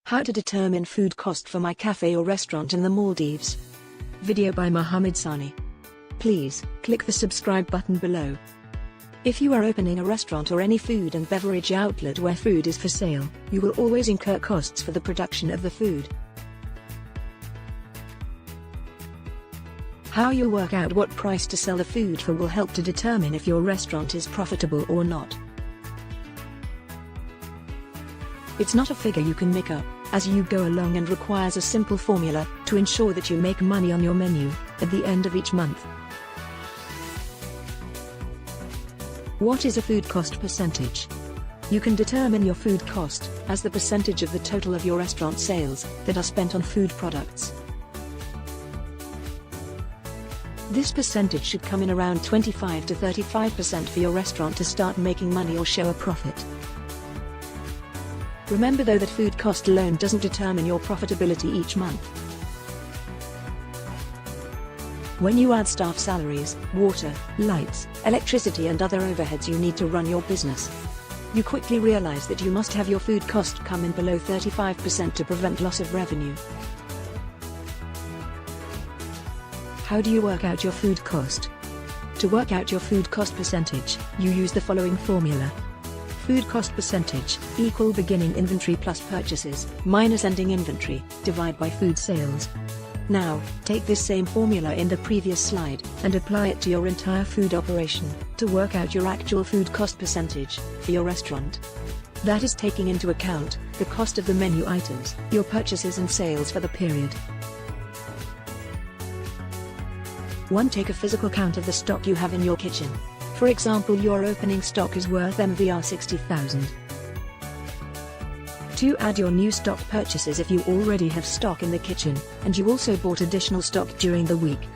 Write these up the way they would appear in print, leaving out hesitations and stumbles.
How to determine food cost for my cafe or restaurant in the Maldives. Video by Mohammed Sani. Please, click the subscribe button below. If you are opening a restaurant or any food and beverage outlet where food is for sale, you will always incur costs for the production of the food. How you work out what price to sell the food for will help to determine if your restaurant is profitable or not. It's not a figure you can make up as you go along and requires a simple formula to ensure that you make money on your menu at the end of each month. What is a food cost percentage? You can determine your food cost as the percentage of the total of your restaurant sales that are spent on food products. This percentage should come in around 25 to 35% for your restaurant to start making money or show a profit. Remember though that food cost alone doesn't determine your profitability each month. When you add staff salaries, water, lights, electricity and other overheads you need to run your business, you quickly realize that you must have your food cost come in below 35% to prevent loss of revenue. How do you work out your food cost? To work out your food cost percentage, you use the following formula. Food cost percentage equal beginning inventory plus purchases minus ending inventory, divide by food sales. Now, take this same formula in the previous slide and apply it to your entire food operation to work out your actual food cost percentage for your restaurant. That is taking into account the cost of the menu items, your purchases and sales for the period. 1. Take a physical count of the stock you have in your kitchen. For example, your opening stock is worth MVR 60,000. 2. Add your new stock purchases if you already have stock in the kitchen, and you also bought additional stock during the week.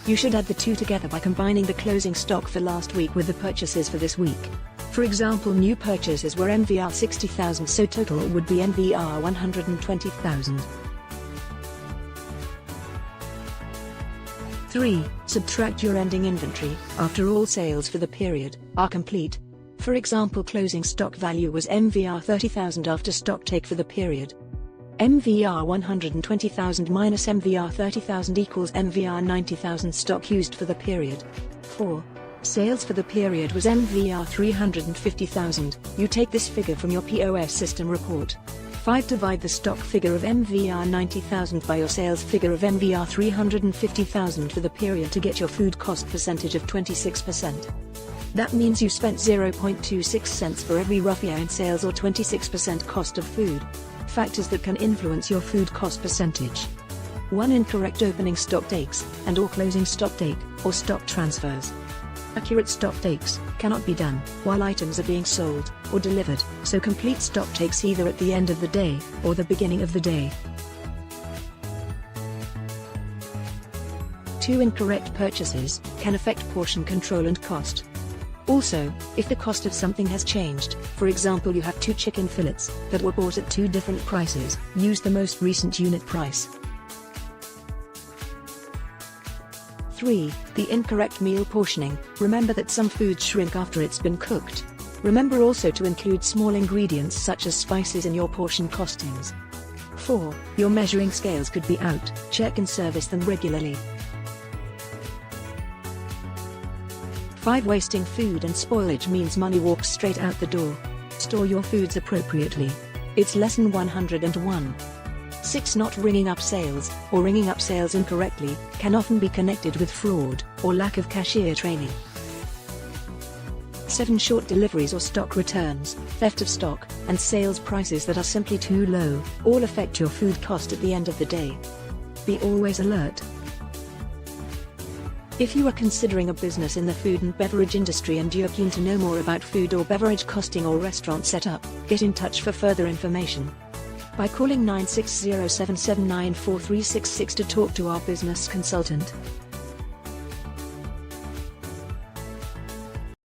You should add the two together by combining the closing stock for last week with the purchases for this week. For example, new purchases were MVR 60,000, so total would be MVR 120,000. 3. Subtract your ending inventory after all sales for the period are complete. For example, closing stock value was MVR 30,000 after stock take for the period. MVR 120,000 minus MVR 30,000 equals MVR 90,000 stock used for the period. 4. Sales for the period was MVR 350,000. You take this figure from your POS system report. 5. Divide the stock figure of MVR 90,000 by your sales figure of MVR 350,000 for the period to get your food cost percentage of 26%. That means you spent 0.26 cents for every rupiah in sales or 26% cost of food. Factors that can influence your food cost percentage. 1. Incorrect opening stock takes and/or closing stock take or stock transfers. Accurate stock takes cannot be done while items are being sold or delivered, so complete stock takes either at the end of the day or the beginning of the day. 2. Incorrect purchases can affect portion control and cost. Also, if the cost of something has changed, for example you have 2 chicken fillets that were bought at 2 different prices, use the most recent unit price. 3. The incorrect meal portioning. Remember that some foods shrink after it's been cooked. Remember also to include small ingredients such as spices in your portion costings. 4. Your measuring scales could be out. Check and service them regularly. 5. Wasting food and spoilage means money walks straight out the door. Store your foods appropriately. It's lesson 101. 6. Not ringing up sales, or ringing up sales incorrectly, can often be connected with fraud, or lack of cashier training. 7. Short deliveries or stock returns, theft of stock, and sales prices that are simply too low, all affect your food cost at the end of the day. Be always alert. If you are considering a business in the food and beverage industry and you are keen to know more about food or beverage costing or restaurant setup, get in touch for further information by calling 960-779-4366 to talk to our business consultant.